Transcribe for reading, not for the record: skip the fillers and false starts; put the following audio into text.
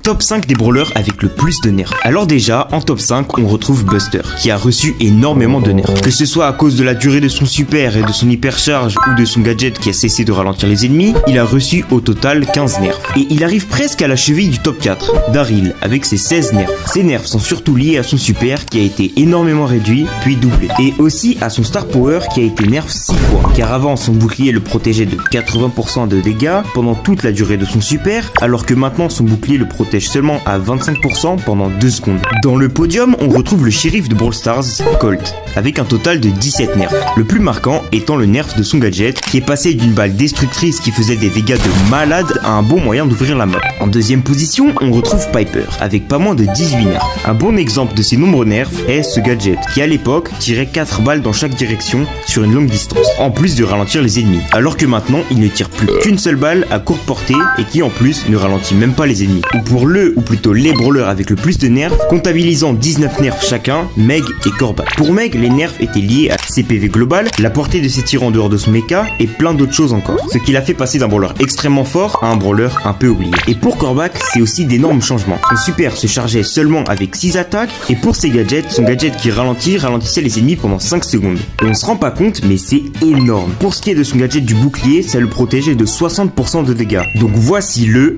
Top 5 des brawlers avec le plus de nerfs. Alors déjà, en top 5, on retrouve Buster, qui a reçu énormément de nerfs. Que ce soit à cause de la durée de son super et de son hypercharge ou de son gadget qui a cessé de ralentir les ennemis, il a reçu au total 15 nerfs. Et il arrive presque à la cheville du top 4, Daryl, avec ses 16 nerfs. Ces nerfs sont surtout liés à son super qui a été énormément réduit, puis doublé. Et aussi à son star power qui a été nerf 6 fois, car avant son bouclier le protégeait de 80% de dégâts pendant toute la durée de son super, alors que maintenant son bouclier le protège seulement à 25% pendant 2 secondes. Dans le podium, on retrouve le shérif de Brawl Stars, Colt, avec un total de 17 nerfs. Le plus marquant étant le nerf de son gadget, qui est passé d'une balle destructrice qui faisait des dégâts de malade à un bon moyen d'ouvrir la map. En deuxième position, on retrouve Piper, avec pas moins de 18 nerfs. Un bon exemple de ces nombreux nerfs est ce gadget, qui à l'époque tirait 4 balles dans chaque direction sur une longue distance, en plus de ralentir les ennemis, alors que maintenant il ne tire plus qu'une seule balle à courte portée et qui en plus ne ralentit même pas les ennemis. Ou pour ou plutôt les brawlers avec le plus de nerfs, comptabilisant 19 nerfs chacun, Meg et Corbac. Pour Meg, les nerfs étaient liés à ses PV global, la portée de ses tirs en dehors de son mecha et plein d'autres choses encore, ce qui l'a fait passer d'un brawler extrêmement fort à un brawler un peu oublié. Et pour Corbac, c'est aussi d'énormes changements. Son super se chargeait seulement avec 6 attaques, et pour ses gadgets, son gadget qui ralentissait les ennemis pendant 5 secondes. Et on se rend pas compte, mais c'est énorme. Pour ce qui est de son gadget du bouclier, ça le protégeait de 60% de dégâts. Donc voici le